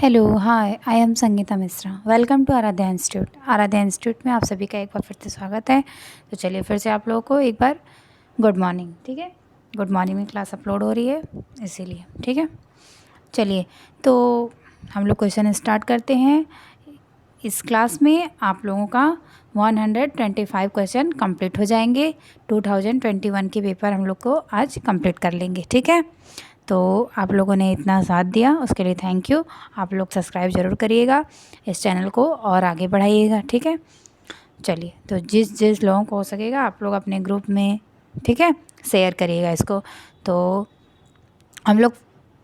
Hello, hi, I am Sangeeta Mishra. Welcome to Aaradhya institute. Aaradhya institute में आप सभी का एक बार फिर से स्वागत है। तो चलिए फिर से आप लोगों को एक बार गुड मॉर्निंग। ठीक है, गुड मॉर्निंग में क्लास अपलोड हो रही है इसीलिए। ठीक है, चलिए तो हम लोग क्वेश्चन स्टार्ट करते हैं। इस क्लास में आप लोगों का 125 क्वेश्चन कंप्लीट हो जाएंगे। 2021 के पेपर हम लोग को आज कंप्लीट कर लेंगे। ठीक है, तो आप लोगों ने इतना साथ दिया उसके लिए थैंक यू। आप लोग सब्सक्राइब ज़रूर करिएगा इस चैनल को और आगे बढ़ाइएगा। ठीक है, चलिए तो जिस जिस लोगों को हो सकेगा आप लोग अपने ग्रुप में, ठीक है, शेयर करिएगा इसको। तो हम लोग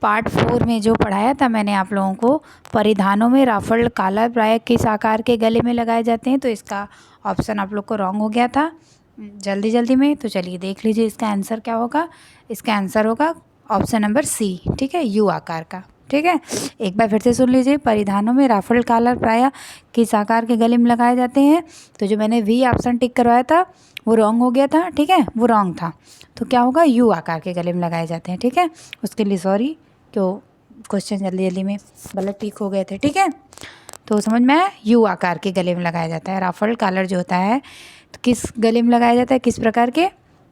पार्ट 4 में जो पढ़ाया था मैंने आप लोगों को, परिधानों में राफल काला प्राय किस आकार के गले में लगाए जाते हैं, तो इसका ऑप्शन आप लोग को रॉन्ग हो गया था जल्दी जल्दी में। तो चलिए देख लीजिए इसका आंसर क्या होगा। इसका आंसर होगा ऑप्शन नंबर सी। ठीक है, यू आकार का। ठीक है, एक बार फिर से सुन लीजिए, परिधानों में राफल कालर प्राय किस आकार के गले में लगाए जाते हैं। तो जो मैंने वी ऑप्शन टिक करवाया था वो रॉन्ग हो गया था। ठीक है, वो रॉन्ग था, तो क्या होगा, यू आकार के गले में लगाए जाते हैं। ठीक है, उसके लिए सॉरी, क्यों क्वेश्चन जल्दी जल्दी में गलत टिक हो गए थे। ठीक है, तो समझ में आया, यू आकार के गले में लगाया जाता है। राफल कालर जो होता है तो किस गले में लगाया जाता है, किस प्रकार के,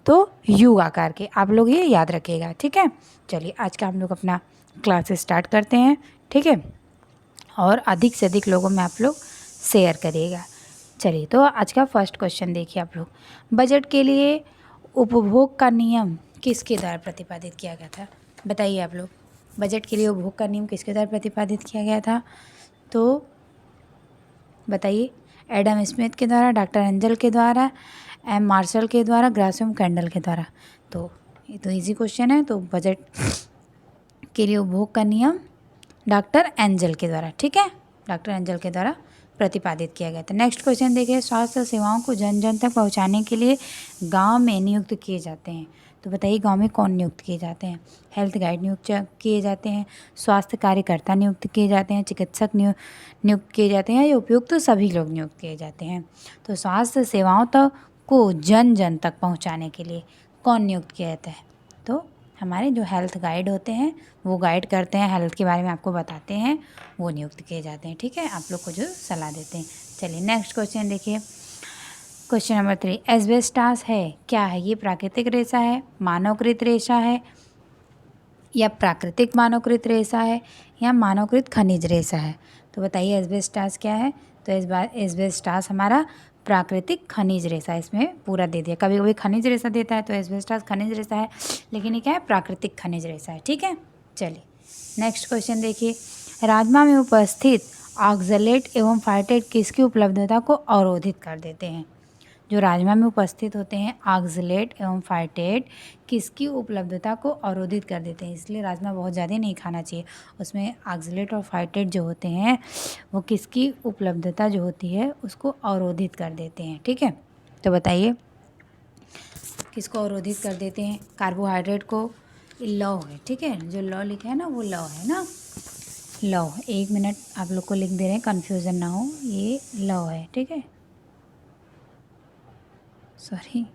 तो यू आकार के। आप लोग ये याद रखिएगा। ठीक है, चलिए आज का हम लोग अपना क्लास स्टार्ट करते हैं। ठीक है, और अधिक से अधिक लोगों में आप लोग शेयर करिएगा। चलिए तो आज का फर्स्ट क्वेश्चन देखिए आप लोग, बजट के लिए उपभोग का नियम किसके द्वारा प्रतिपादित किया गया था। बताइए आप लोग, बजट के लिए उपभोग का नियम किसके द्वारा प्रतिपादित किया गया था। तो बताइए, एडम स्मिथ के द्वारा, डॉक्टर एंजल के द्वारा, एम मार्शल के द्वारा, ग्रासम कैंडल के द्वारा। तो ये तो इजी क्वेश्चन है। तो बजट के लिए उपभोग का नियम डॉक्टर एंजल के द्वारा, ठीक है, डॉक्टर एंजल के द्वारा प्रतिपादित किया गया था। नेक्स्ट क्वेश्चन देखिए, स्वास्थ्य सेवाओं को जन जन तक पहुंचाने के लिए गांव में नियुक्त किए जाते हैं। तो बताइए गांव में कौन नियुक्त किए जाते हैं। हेल्थ गाइड नियुक्त किए जाते हैं, स्वास्थ्य कार्यकर्ता नियुक्त किए जाते हैं, चिकित्सक नियुक्त किए जाते हैं, या उपयुक्त तो सभी लोग नियुक्त किए जाते हैं। तो स्वास्थ्य सेवाओं तक को जन जन तक पहुँचाने के लिए कौन नियुक्त किया जाता है। तो हमारे जो हेल्थ गाइड होते हैं वो गाइड करते हैं, हेल्थ के बारे में आपको बताते हैं, वो नियुक्त किए जाते हैं। ठीक है, आप लोग को जो सलाह देते हैं। चलिए नेक्स्ट क्वेश्चन देखिए, क्वेश्चन नंबर 3, एस्बेस्टास है क्या है। ये प्राकृतिक रेशा है, मानवकृत रेशा है, या प्राकृतिक मानवकृत रेशा है, या मानवकृत खनिज रेशा है। तो बताइए एस्बेस्टास क्या है। तो इस बार एस्बेस्टास हमारा प्राकृतिक खनिज रेशा, इसमें पूरा दे दिया। कभी कभी खनिज रेशा देता है तो एस्बेस्टास खनिज रेशा है, लेकिन ये क्या है, प्राकृतिक खनिज रेशा है। ठीक है, चलिए नेक्स्ट क्वेश्चन देखिए, राजमा में उपस्थित ऑक्सलेट एवं फाइटेट किसकी उपलब्धता को अवरोधित कर देते हैं। जो राजमा में उपस्थित होते हैं ऑक्सलेट एवं फाइटेट किसकी उपलब्धता को अवरोधित कर देते हैं, इसलिए राजमा बहुत ज़्यादा नहीं खाना चाहिए। उसमें ऑक्सलेट और फाइटेट जो होते हैं वो किसकी उपलब्धता जो होती है उसको अवरोधित कर देते हैं। ठीक है, तो बताइए किसको अवरोधित कर देते हैं। कार्बोहाइड्रेट को, लौ है। ठीक है, जो लौ लिखा है ना वो लौ है ना, लौ। 1 मिनट आप लोग को लिख दे रहे हैं, कन्फ्यूज़न ना हो, ये लौ है। ठीक है, सॉरी,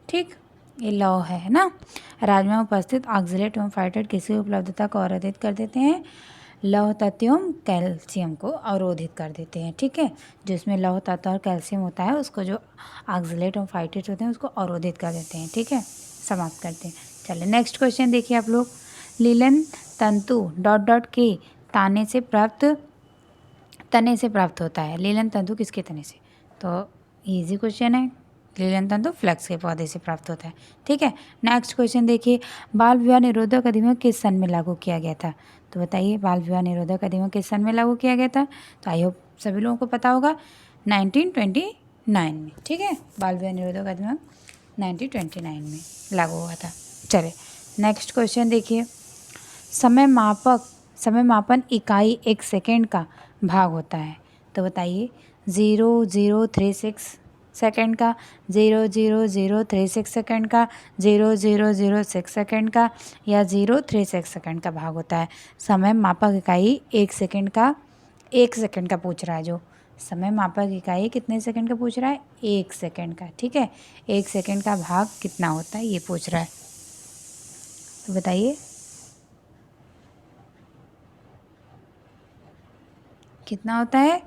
ठीक, ये लौ है ना। राजमा में उपस्थित ऑक्सलेट एवं फाइटेट किसी उपलब्धता को अवरोधित कर देते हैं, लौह तत्व एवं कैल्शियम को अवरोधित कर देते हैं। ठीक है, जिसमें लौह तत्व और कैल्शियम होता है उसको जो ऑक्सलेट एवं फाइटेट होते हैं उसको अवरोधित कर देते हैं। ठीक है, समाप्त करते हैं। चलिए नेक्स्ट क्वेश्चन देखिए आप लोग, लीलन तंतु डॉट डॉट के ताने से प्राप्त, तने से प्राप्त होता है। लीलन तंतु किसके तने से। तो इजी क्वेश्चन है, लीलन तंतु फ्लैक्स के पौधे से प्राप्त होता है। ठीक है, नेक्स्ट क्वेश्चन देखिए, बाल विवाह निरोधक अधिनियम किस सन में लागू किया गया था। तो बताइए बाल विवाह निरोधक अधिनियम किस सन में लागू किया गया था। तो आई होप सभी लोगों को पता होगा, 1929 में। ठीक है, बाल विवाह निरोधक अधिनियम 1929 में लागू हुआ था। चलिए नेक्स्ट क्वेश्चन देखिए, समय मापन इकाई 1 सेकेंड का भाग होता है। तो बताइए 0036 सेकेंड का, 00036 सेकेंड का, 0006 सेकेंड का, या 036 सेकेंड का भाग होता है। समय मापक इकाई 1 सेकेंड का, 1 सेकेंड का पूछ रहा है। जो समय मापक इकाई कितने सेकेंड का पूछ रहा है, 1 सेकेंड का। ठीक है, 1 सेकेंड का भाग कितना होता है ये पूछ रहा है। तो बताइए कितना होता है?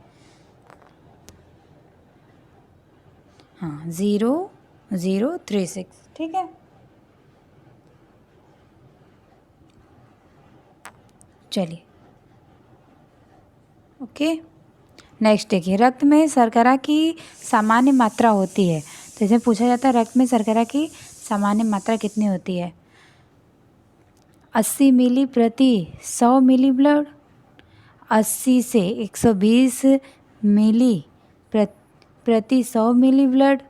हाँ, 0,036। ठीक है, चलिए ओके। नेक्स्ट देखिए, रक्त में शर्करा की सामान्य मात्रा होती है, तो इसमें पूछा जाता है रक्त में शर्करा की सामान्य मात्रा कितनी होती है? 80 मिली प्रति 100 मिली ब्लड, 80 से 120 मिली प्रति 100 मिली ब्लड,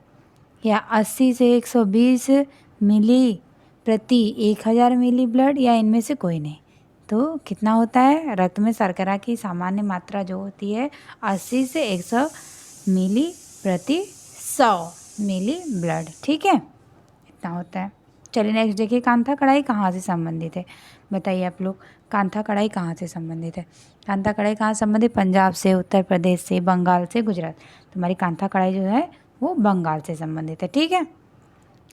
या 80 से 120 मिली प्रति 1000 मिली ब्लड, या इनमें से कोई नहीं। तो कितना होता है? रक्त में शर्करा की सामान्य मात्रा जो होती है 80 से 100 मिली प्रति 100 मिली ब्लड। ठीक है, इतना होता है। चलिए नेक्स्ट देखिए, कांथा कढ़ाई कहाँ से संबंधित है? बताइए आप लोग, कांथा कढ़ाई कहाँ से संबंधित है? कांथा कढ़ाई कहाँ संबंधित? पंजाब से, उत्तर प्रदेश से, बंगाल से, गुजरात। तो हमारी कांथा कढ़ाई जो है वो बंगाल से संबंधित है। ठीक है,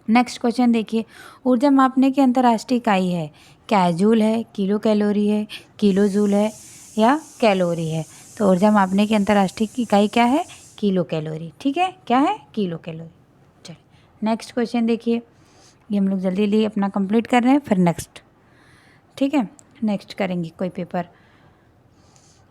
नेक्स्ट क्वेश्चन देखिए, ऊर्जा मापने की अंतर्राष्ट्रीय इकाई है क्या? जूल है, किलो कैलोरी है, किलो जूल है, या कैलोरी है? तो ऊर्जा मापने की अंतर्राष्ट्रीय इकाई क्या है? Kilo calorie. ठीक है, क्या है? Kilo calorie. चलिए नेक्स्ट क्वेश्चन देखिए, ये हम लोग जल्दी जल्दी अपना कंप्लीट कर रहे हैं, फिर नेक्स्ट। ठीक है, नेक्स्ट करेंगे कोई पेपर।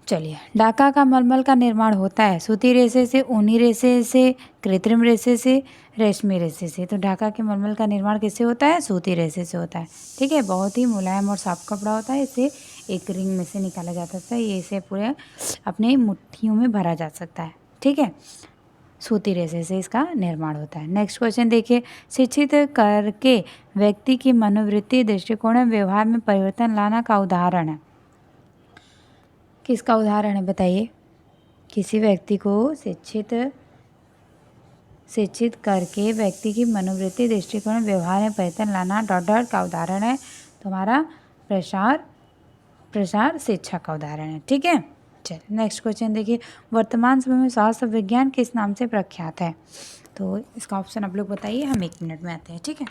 चलिए, डाका का मलमल का निर्माण होता है सूती रेशे से, ऊनी रेशे से, कृत्रिम रेशे से, रेशमी रेशे से। तो ढाका के मलमल का निर्माण किससे होता है? सूती रेशे से होता है। ठीक है, बहुत ही मुलायम और साफ कपड़ा होता है, इसे एक रिंग में से निकाला जा सकता है, ये इसे पूरे अपने मुट्ठियों में भरा जा सकता है। ठीक है, सूती रेशे से इसका निर्माण होता है। नेक्स्ट क्वेश्चन देखिए, शिक्षित करके व्यक्ति की मनोवृत्ति, दृष्टिकोण, व्यवहार में परिवर्तन लाना का उदाहरण है। किसका उदाहरण है बताइए? किसी व्यक्ति को शिक्षित करके व्यक्ति की मनोवृत्ति, दृष्टिकोण, व्यवहार में परिवर्तन लाना डॉट डॉट का उदाहरण है। तो हमारा प्रसार शिक्षा का उदाहरण है। ठीक है, चलिए नेक्स्ट क्वेश्चन देखिए, वर्तमान समय में स्वास्थ्य विज्ञान किस नाम से प्रख्यात है? तो इसका ऑप्शन आप लोग बताइए, हम 1 मिनट में आते हैं। ठीक है,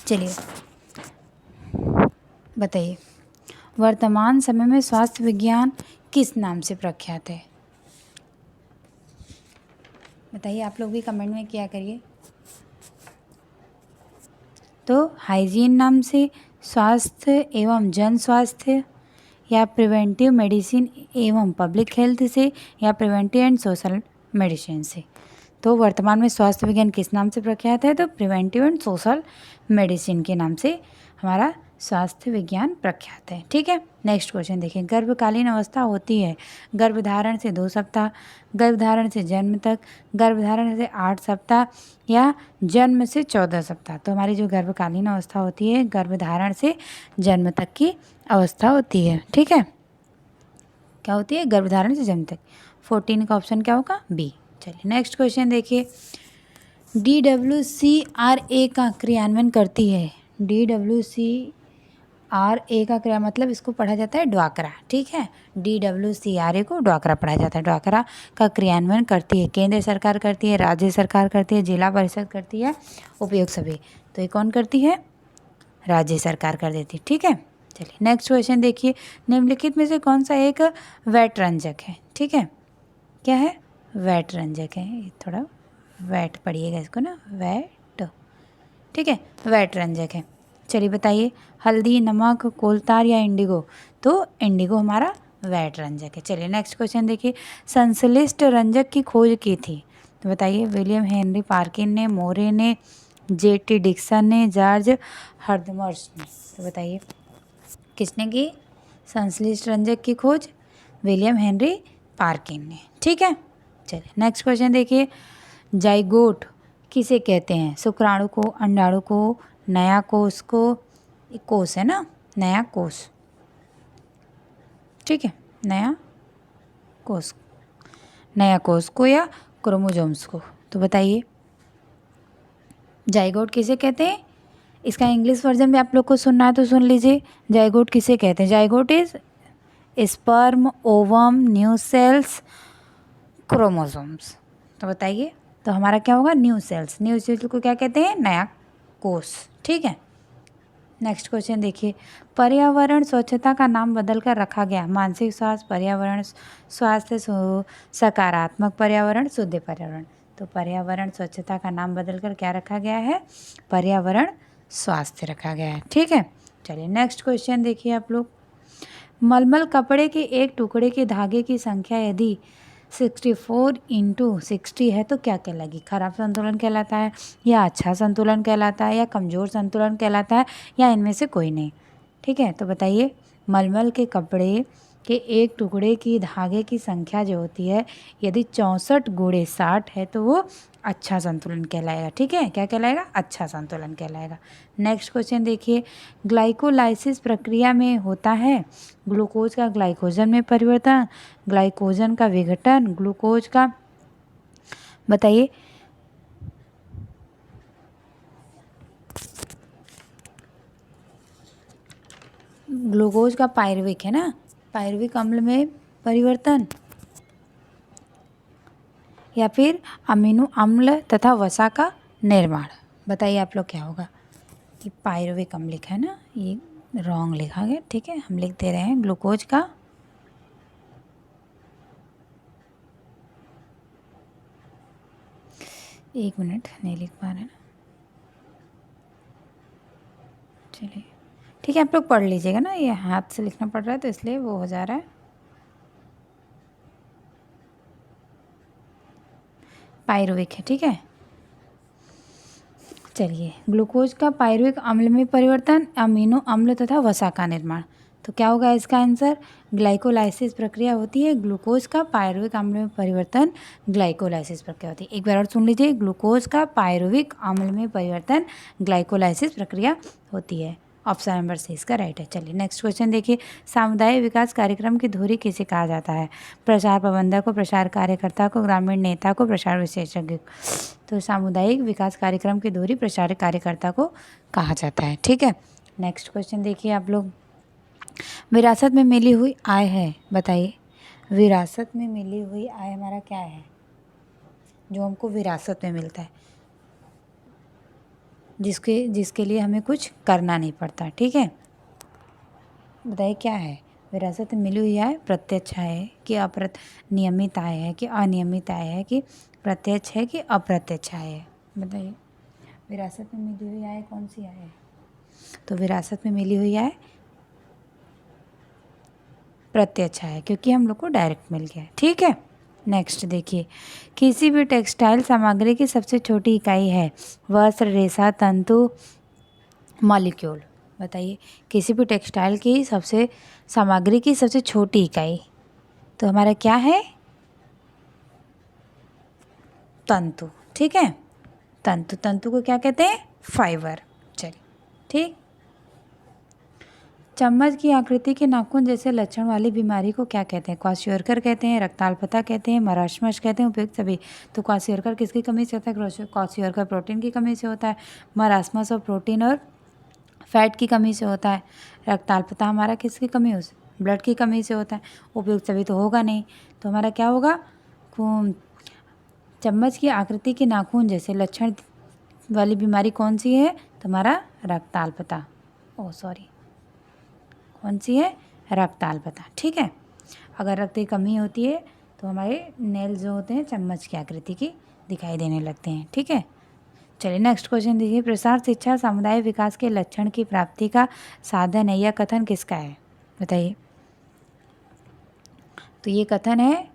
चलिए बताइए, वर्तमान समय में स्वास्थ्य विज्ञान किस नाम से प्रख्यात है? बताइए, आप लोग भी कमेंट में किया करिए। तो हाइजीन नाम से, स्वास्थ्य एवं जन स्वास्थ्य, या प्रिवेंटिव मेडिसिन एवं पब्लिक हेल्थ से, या प्रिवेंटिव एंड सोशल मेडिसिन से। तो वर्तमान में स्वास्थ्य विज्ञान किस नाम से प्रख्यात है? तो प्रिवेंटिव एंड सोशल मेडिसिन के नाम से हमारा स्वास्थ्य विज्ञान प्रख्यात है। ठीक है, नेक्स्ट क्वेश्चन देखिए, गर्भकालीन अवस्था होती है गर्भधारण से 2 सप्ताह, गर्भधारण से जन्म तक, गर्भधारण से 8 सप्ताह, या जन्म से 14 सप्ताह। तो हमारी जो गर्भकालीन अवस्था होती है गर्भधारण से जन्म तक की अवस्था होती है। ठीक है, क्या होती है? गर्भधारण से जन्म तक। 14 का ऑप्शन क्या होगा? बी। चलिए नेक्स्ट क्वेश्चन देखिए, DWCRA का क्रियान्वयन करती है। DWCRA का क्रिया मतलब इसको पढ़ा जाता है ड्वाकरा। ठीक है, DWCRA को ड्वाकरा पढ़ा जाता है। ड्वाकरा का क्रियान्वयन करती है केंद्र सरकार करती है, राज्य सरकार करती है, जिला परिषद करती है, उपयोग सभी। तो ये कौन करती है? राज्य सरकार कर देती है। ठीक है, चलिए नेक्स्ट क्वेश्चन देखिए, निम्नलिखित में से कौन सा एक वैट रंजक है? ठीक है, क्या है? वैट रंजक है। ये थोड़ा वैट पढ़िएगा इसको ना, वैट। ठीक है, वैट रंजक है। चलिए बताइए, हल्दी, नमक, कोलतार, या इंडिगो? तो इंडिगो हमारा वैट रंजक है। चलिए नेक्स्ट क्वेश्चन देखिए, संश्लिष्ट रंजक की खोज की थी। तो बताइए, विलियम हेनरी पार्किन ने, मोरे ने, J.T. डिक्सन ने, जॉर्ज हर्दमर्स ने? तो बताइए किसने की संश्लिष्ट रंजक की खोज? विलियम हेनरी पार्किन ने। ठीक है, चलिए नेक्स्ट क्वेश्चन देखिए, जाइगोट किसे कहते हैं? शुक्राणु को, अंडाणु को, नया कोष को? कोष है ना, नया कोष। ठीक है, नया कोष को या क्रोमोजोम्स को? तो बताइए जाइगोट किसे कहते हैं? इसका इंग्लिश वर्जन भी आप लोग को सुनना है तो सुन लीजिए। जाइगोट किसे कहते हैं? Zygote is sperm, ovum, new sales, chromosomes. तो बताइए, तो हमारा क्या होगा? New sales. न्यू सेल्स को क्या कहते हैं? नया कोष। ठीक है। नेक्स्ट क्वेश्चन देखिए, पर्यावरण स्वच्छता का नाम बदलकर रखा गया। मानसिक स्वास्थ्य, पर्यावरण स्वास्थ्य, सकारात्मक पर्यावरण, शुद्ध पर्यावरण। तो पर्यावरण स्वच्छता का नाम बदलकर क्या रखा गया है? पर्यावरण स्वास्थ्य रखा गया है। ठीक है। चलिए नेक्स्ट क्वेश्चन देखिए आप लोग, मलमल कपड़े के एक टुकड़े के धागे की संख्या यदि 64 × 60 है तो क्या कहलाएगी? खराब संतुलन कहलाता है, या अच्छा संतुलन कहलाता है, या कमज़ोर संतुलन कहलाता है, या इनमें से कोई नहीं? ठीक है, तो बताइए, मलमल के कपड़े के एक टुकड़े की धागे की संख्या जो होती है यदि 64 × 60 है तो वो अच्छा संतुलन कहलाएगा। ठीक है, क्या कहलाएगा? अच्छा संतुलन कहलाएगा। नेक्स्ट क्वेश्चन देखिए, ग्लाइकोलाइसिस प्रक्रिया में होता है ग्लूकोज का ग्लाइकोजन में परिवर्तन, ग्लाइकोजन का विघटन, ग्लूकोज का, बताइए, ग्लूकोज का पायरुविक है ना, पायरुविक अम्ल में परिवर्तन, या फिर अमीनो अम्ल तथा वसा का निर्माण? बताइए आप लोग क्या होगा? कि पायरुविक अम्ल लिखा है ना, ये रॉन्ग लिखा गया। ठीक है, हम लिख दे रहे हैं ग्लूकोज का, एक मिनट, नहीं लिख पा रहे ना, चलिए ठीक है, आप लोग पढ़ लीजिएगा ना, ये हाथ से लिखना पड़ रहा है तो इसलिए वो हो जा रहा है। पायरुविक है। ठीक है, चलिए, ग्लूकोज का पायरुविक अम्ल में परिवर्तन, अमीनो अम्ल तथा वसा का निर्माण। तो क्या होगा इसका आंसर? ग्लाइकोलाइसिस प्रक्रिया होती है ग्लूकोज का पायरुविक अम्ल में परिवर्तन, ग्लाइकोलाइसिस प्रक्रिया होती है। एक बार और सुन लीजिए, ग्लूकोज का पायरुविक अम्ल में परिवर्तन ग्लाइकोलाइसिस प्रक्रिया होती है। ऑप्शन नंबर सी इसका राइट है। चलिए नेक्स्ट क्वेश्चन देखिए, सामुदायिक विकास कार्यक्रम की धुरी किसे कहा जाता है? प्रचार प्रबंधक को, प्रसार कार्यकर्ता को, ग्रामीण नेता को, प्रसार विशेषज्ञ। तो सामुदायिक विकास कार्यक्रम की धुरी प्रचार कार्यकर्ता को कहा जाता है। ठीक है। नेक्स्ट क्वेश्चन देखिए आप लोग, विरासत में मिली हुई आय है। बताइए, विरासत में मिली हुई आय हमारा क्या है? जो हमको विरासत में मिलता है, जिसके लिए हमें कुछ करना नहीं पड़ता। ठीक है, बताइए क्या है? विरासत में मिली हुई आय प्रत्यक्ष आय है कि नियमित आय है कि अनियमित आय है कि प्रत्यक्ष है कि अप्रत्यक्ष आय है? बताइए, विरासत में मिली हुई आय कौन सी आय है? तो विरासत में मिली हुई आय प्रत्यक्ष आय, क्योंकि हम लोग को डायरेक्ट मिल गया है। ठीक है। नेक्स्ट देखिए, किसी भी टेक्सटाइल सामग्री की सबसे छोटी इकाई है वस्त्र, रेशा, तंतु, मॉलिक्यूल। बताइए, किसी भी टेक्सटाइल की सामग्री की सबसे छोटी इकाई तो हमारा क्या है? तंतु। ठीक है, तंतु को क्या कहते हैं? फाइबर। चलिए ठीक, चम्मच की आकृति के नाखून जैसे लक्षण वाली बीमारी को क्या कहते हैं? क्वाशियोरकर कहते हैं, रक्ताल्पता कहते हैं, मराशमस कहते हैं, उपयुक्त सभी। तो क्वाशियोरकर किसकी कमी से होता है? क्वाशियोरकर प्रोटीन की कमी से होता है। मरासमस और प्रोटीन और फैट की कमी से होता है। रक्ताल्पता हमारा किसकी कमी हो? ब्लड की कमी से होता है। उपयुक्त सभी तो होगा नहीं, तो हमारा क्या होगा? चम्मच की आकृति के नाखून जैसे लक्षण वाली बीमारी कौन सी है? तो हमारा रक्ताल्पता। कौन सी है? रक्ताल्पता। ठीक है, अगर रक्त की कमी होती है तो हमारे नेल जो होते हैं चम्मच की आकृति की दिखाई देने लगते हैं। ठीक है। चलिए नेक्स्ट क्वेश्चन देखिए, प्रसार शिक्षा समुदाय विकास के लक्षण की प्राप्ति का साधन है, यह कथन किसका है? बताइए। तो ये कथन है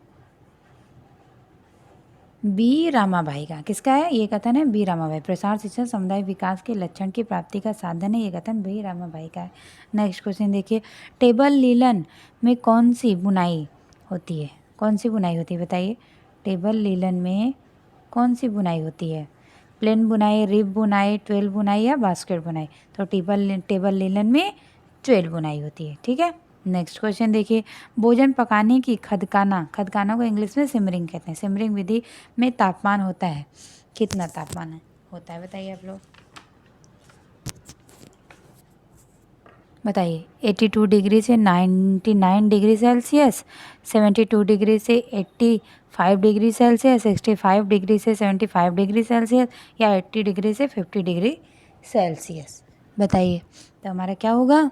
बी रामाबाई का। किसका है ये कथन? है बी रामाबाई। प्रसार शिक्षा समुदाय विकास के लक्षण की प्राप्ति का साधन है, ये कथन बी रामाबाई का है। नेक्स्ट क्वेश्चन देखिए, टेबल लीलन में कौन सी बुनाई होती है? कौन सी बुनाई होती है? बताइए, टेबल लीलन में कौन सी बुनाई होती है? प्लेन बुनाई, रिब बुनाई, ट्वेल बुनाई या बास्केट बुनाई? तो टेबल लीलन में ट्वेल बुनाई होती है। ठीक है। नेक्स्ट क्वेश्चन देखिए, भोजन पकाने की खदकाना को इंग्लिश में सिमरिंग कहते हैं। सिमरिंग विधि में तापमान होता है, कितना तापमान है? होता है? बताइए आप लोग, बताइए। 82 डिग्री से 99 डिग्री सेल्सियस, 72 डिग्री से 85 डिग्री सेल्सियस, 65 डिग्री से 75 डिग्री सेल्सियस, या 80 डिग्री से 50 डिग्री सेल्सियस? बताइए। तो हमारा क्या होगा?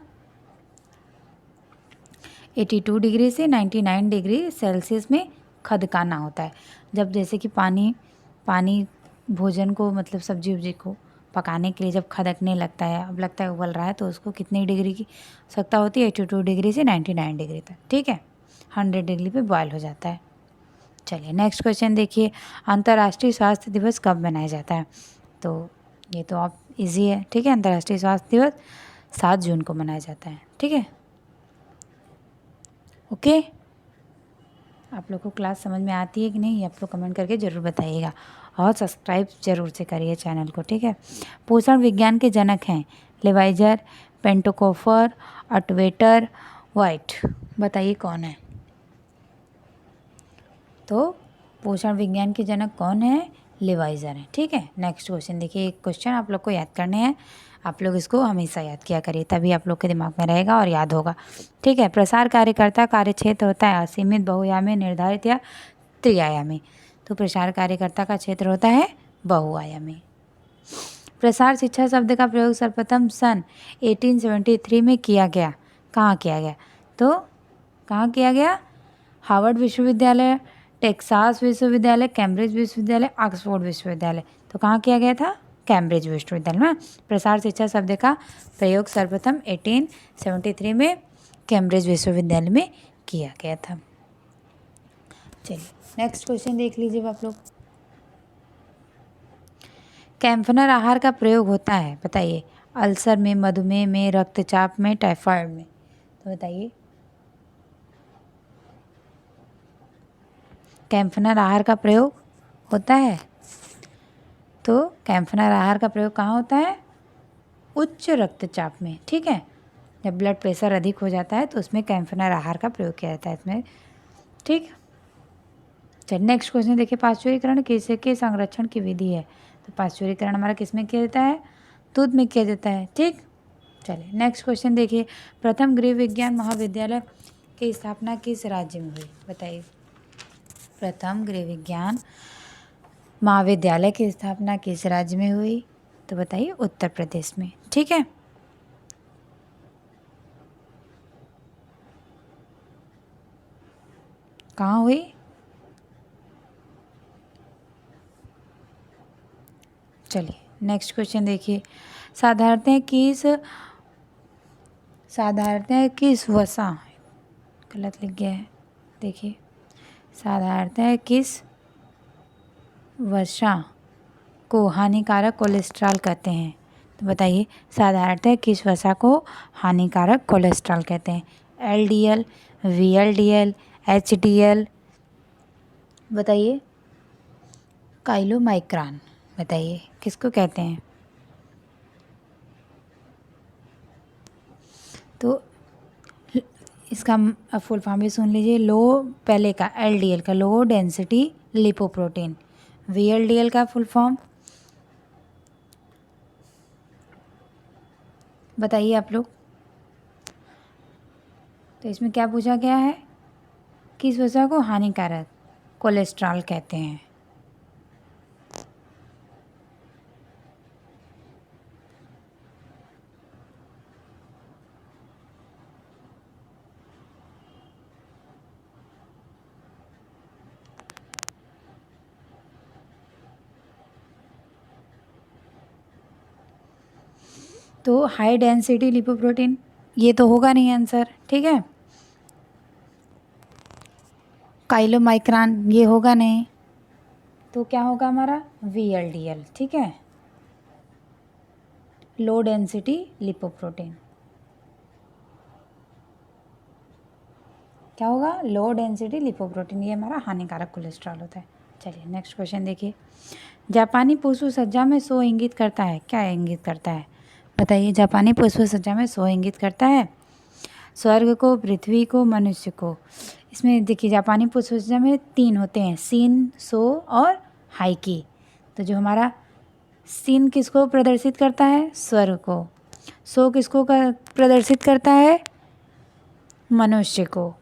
82 डिग्री से 99 डिग्री सेल्सियस में खदकाना होता है। जब जैसे कि पानी भोजन को, मतलब सब्जी उब्जी को पकाने के लिए जब खदकने लगता है, अब लगता है उबल रहा है, तो उसको कितनी डिग्री की आवश्यकता होती है? 82 डिग्री से 99 डिग्री तक, ठीक है। 100 डिग्री पे बॉयल हो जाता है। चलिए नेक्स्ट क्वेश्चन देखिए। अंतर्राष्ट्रीय स्वास्थ्य दिवस कब मनाया जाता है? तो ये तो आप इजी है, ठीक है। अंतर्राष्ट्रीय स्वास्थ्य दिवस 7 जून को मनाया जाता है, ठीक है। ओके, आप लोग को क्लास समझ में आती है कि नहीं, आप लोग कमेंट करके ज़रूर बताइएगा, और सब्सक्राइब जरूर से करिए चैनल को, ठीक है। पोषण विज्ञान के जनक हैं लेवाइजर, पेंटोकोफर, अटवेटर, वाइट। बताइए कौन है? तो पोषण विज्ञान के जनक कौन है? लेवाइजर है, ठीक है। नेक्स्ट क्वेश्चन देखिए। एक क्वेश्चन आप लोग को याद करने हैं, आप लोग इसको हमेशा याद किया करिए, तभी आप लोग के दिमाग में रहेगा और याद होगा, ठीक है। प्रसार कार्यकर्ता कार्यक्षेत्र होता है असीमित, बहुआयामी, निर्धारित या त्रिआयामी? तो प्रसार कार्यकर्ता का क्षेत्र होता है बहुआयामी। प्रसार शिक्षा शब्द का प्रयोग सर्वप्रथम सन 1873 में किया गया। कहाँ किया गया? तो कहाँ किया गया? हार्वर्ड विश्वविद्यालय, टेक्सास विश्वविद्यालय, कैम्ब्रिज विश्वविद्यालय, ऑक्सफोर्ड विश्वविद्यालय। तो कहाँ किया गया था? कैम्ब्रिज विश्वविद्यालय में प्रसार शिक्षा शब्द का प्रयोग सर्वप्रथम 1873 में कैम्ब्रिज विश्वविद्यालय में किया गया था। चलिए नेक्स्ट क्वेश्चन देख लीजिए आप लोग। कैम्फनर आहार का प्रयोग होता है, बताइए। अल्सर में, मधुमेह में, रक्तचाप में, टाइफाइड में? तो बताइए। कैम्फनर आहार का प्रयोग होता है, तो कैम्फनर आहार का प्रयोग कहाँ होता है? उच्च रक्तचाप में, ठीक है। जब ब्लड प्रेशर अधिक हो जाता है तो उसमें कैम्फनर आहार का प्रयोग किया जाता है इसमें, ठीक। चलिए नेक्स्ट क्वेश्चन देखिए। पाश्चुरीकरण के संरक्षण की विधि है? तो पाश्चुरीकरण हमारा किस में किया जाता है? दूध में किया जाता है, ठीक। चलिए नेक्स्ट क्वेश्चन देखिए। प्रथम गृह विज्ञान महाविद्यालय की स्थापना किस राज्य में हुई? बताइए। प्रथम गृह विज्ञान महाविद्यालय की स्थापना किस राज्य में हुई? तो बताइए उत्तर प्रदेश में, ठीक है। कहाँ हुई? चलिए नेक्स्ट क्वेश्चन देखिए। साधारणतः किस वसा, गलत लिख गया है, देखिए। साधारणतः किस वसा को हानिकारक कोलेस्ट्रॉल कहते हैं? तो बताइए साधारणतः किस वसा को हानिकारक कोलेस्ट्रॉल कहते हैं? LDL, VLDL, HDL? बताइए। काइलोमाइक्रान, बताइए किसको कहते हैं? तो इसका फुल फॉर्म भी सुन लीजिए। पहले का LDL का लो डेंसिटी लिपोप्रोटीन, VLDL का फुल फॉर्म बताइए आप लोग। तो इसमें क्या पूछा गया है? किस वसा को हानिकारक कोलेस्ट्रॉल कहते हैं? तो हाई डेंसिटी लिपोप्रोटीन, ये तो होगा नहीं आंसर, ठीक है। काइलोमाइक्रान, ये होगा नहीं, तो क्या होगा हमारा? VLDL, ठीक है। लो डेंसिटी लिपोप्रोटीन क्या होगा? लो डेंसिटी लिपोप्रोटीन, ये हमारा हानिकारक कोलेस्ट्रॉल होता है। चलिए नेक्स्ट क्वेश्चन देखिए। जापानी पुष्प सज्जा में सो इंगित करता है, क्या इंगित करता है? बताइए। जापानी पुष्प सज्जा में सो इंगित करता है स्वर्ग को, पृथ्वी को, मनुष्य को? इसमें देखिए जापानी पुष्प सज्जा में 3 होते हैं, सीन, सो और हाइकी। तो जो हमारा सीन किसको प्रदर्शित करता है? स्वर्ग को। सो किसको प्रदर्शित करता है? मनुष्य को।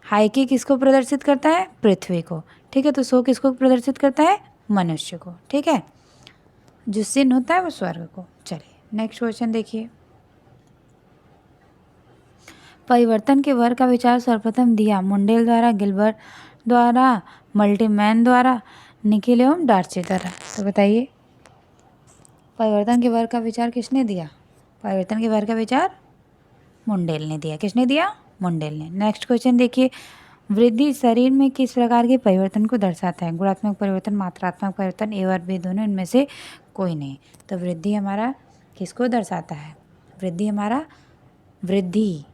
हाइकी किसको प्रदर्शित करता है? पृथ्वी को। ठीक है, तो सो किसको प्रदर्शित करता है? मनुष्य को। ठीक है, जो सिन होता है वो स्वर्ग को। चलिए नेक्स्ट क्वेश्चन देखिए। परिवर्तन के वर्ग का विचार सर्वप्रथम दिया मुंडेल द्वारा, गिलबर्ट द्वारा, मल्टीमैन द्वारा, निखिल एवं डार्ची द्वारा। तो बताइए परिवर्तन के वर्ग का विचार किसने दिया? परिवर्तन के वर्ग का विचार मुंडेल ने दिया। किसने दिया? मुंडेल ने। नेक्स्ट क्वेश्चन देखिए। वृद्धि शरीर में किस प्रकार के परिवर्तन को दर्शाता है? गुणात्मक परिवर्तन, मात्रात्मक परिवर्तन, ए और बी दोनों, इनमें से कोई नहीं। तो वृद्धि हमारा किसको दर्शाता है? वृद्धि हमारा वृद्धि,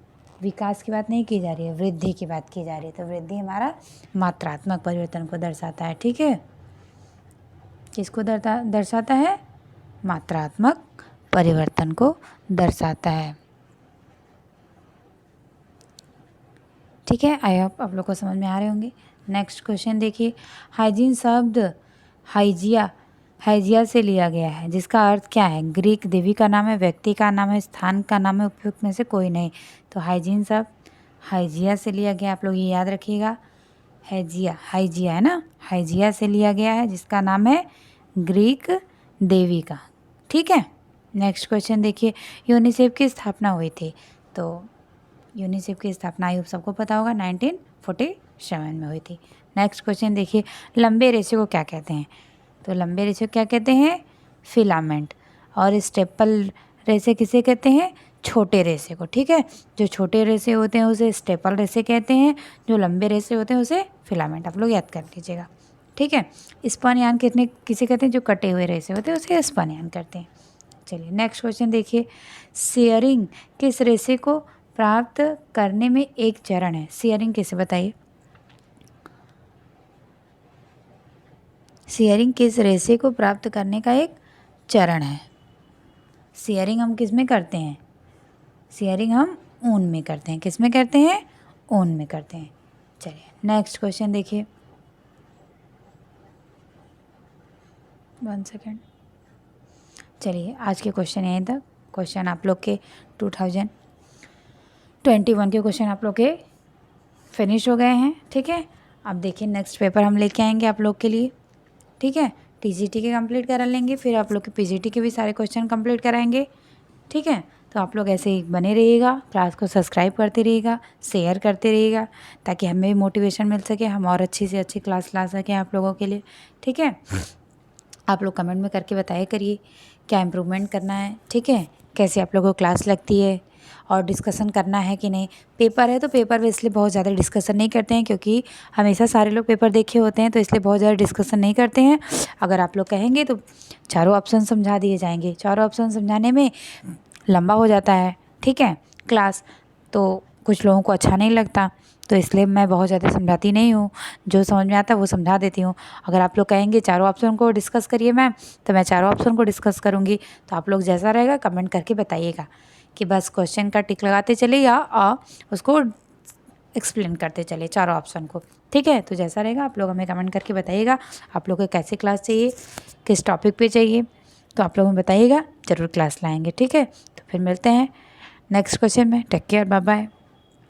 विकास की बात नहीं की जा रही है, वृद्धि की बात की जा रही है। तो वृद्धि हमारा मात्रात्मक परिवर्तन को दर्शाता है। ठीक है, किसको दर्शाता है? मात्रात्मक परिवर्तन को दर्शाता है। ठीक है, आई होप आप लोग को समझ में आ रहे होंगे। नेक्स्ट क्वेश्चन देखिए। हाइजीन शब्द हाइजिया से लिया गया है, जिसका अर्थ क्या है? ग्रीक देवी का नाम है, व्यक्ति का नाम है, स्थान का नाम है, उपयुक्त में से कोई नहीं। तो हाइजीन शब्द हाइजिया से लिया गया, आप लोग ये याद रखिएगा। हाइजिया है ना, हाइजिया से लिया गया है, जिसका नाम है ग्रीक देवी का। ठीक है, नेक्स्ट क्वेश्चन देखिए। यूनिसेफ की स्थापना हुई थी। तो यूनिसेफ की स्थापना आयोग सबको पता होगा 1947 में हुई थी। नेक्स्ट क्वेश्चन देखिए। लंबे रेशे को क्या कहते हैं? तो लंबे रेशे को क्या कहते हैं? फिलामेंट। और स्टेपल रेशे किसे कहते हैं? छोटे रेशे को। ठीक है, जो छोटे रेशे होते हैं उसे स्टेपल रेशे कहते हैं, जो लंबे रेशे होते हैं उसे फिलामेंट। आप लोग याद कर लीजिएगा। ठीक है, स्पन यान किसे कहते हैं? जो कटे हुए रेशे होते हैं उसे स्पन यान करते हैं। चलिए नेक्स्ट क्वेश्चन देखिए। शेयरिंग किस रेशे को प्राप्त करने में एक चरण है? शेयरिंग किसे बताइए? शेयरिंग किस रेशे को प्राप्त करने का एक चरण है? शेयरिंग हम किस में करते हैं? शेयरिंग हम ऊन में करते हैं। किस में करते हैं? ऊन में करते हैं। चलिए नेक्स्ट क्वेश्चन देखिए। 1 सेकेंड। चलिए आज के क्वेश्चन यहीं तक। क्वेश्चन आप लोग के 2021 के क्वेश्चन आप लोग के फिनिश हो गए हैं। ठीक है, अब देखिए नेक्स्ट पेपर हम लेके आएंगे आप लोग के लिए। ठीक है, टीजीटी के कंप्लीट करा लेंगे, फिर आप लोग के पीजीटी के भी सारे क्वेश्चन कंप्लीट कराएंगे। ठीक है, तो आप लोग ऐसे ही बने रहिएगा, क्लास को सब्सक्राइब करते रहिएगा, शेयर करते रहिएगा, ताकि हमें भी मोटिवेशन मिल सके, हम और अच्छी से अच्छी क्लास ला सकें आप लोगों के लिए। ठीक है, आप लोग कमेंट में करके बताया करिए क्या इम्प्रूवमेंट करना है। ठीक है, कैसे आप लोगों को क्लास लगती है और डिस्कशन करना है कि नहीं। पेपर है तो पेपर में इसलिए बहुत ज़्यादा डिस्कशन नहीं करते हैं, क्योंकि हमेशा सारे लोग पेपर देखे होते हैं, तो इसलिए बहुत ज़्यादा डिस्कशन नहीं करते हैं। अगर आप लोग कहेंगे तो चारों ऑप्शन समझा दिए जाएंगे। चारों ऑप्शन समझाने में लंबा हो जाता है। ठीक है, क्लास तो कुछ लोगों को अच्छा नहीं लगता, तो इसलिए मैं बहुत ज़्यादा समझाती नहीं हूँ। जो समझ में आता है वो समझा देती हूँ। अगर आप लोग कहेंगे चारों ऑप्शन को डिस्कस करिए मैम, तो मैं चारों ऑप्शन को डिस्कस करूँगी। तो आप लोग जैसा रहेगा कमेंट करके बताइएगा कि बस क्वेश्चन का टिक लगाते चले या उसको एक्सप्लेन करते चले चारों ऑप्शन को। ठीक है, तो जैसा रहेगा आप लोग हमें कमेंट करके बताइएगा आप लोग को कैसी क्लास चाहिए, किस टॉपिक पे चाहिए, तो आप लोग हमें बताइएगा, ज़रूर क्लास लाएंगे। ठीक है, तो फिर मिलते हैं नेक्स्ट क्वेश्चन में। Take care, bye bye.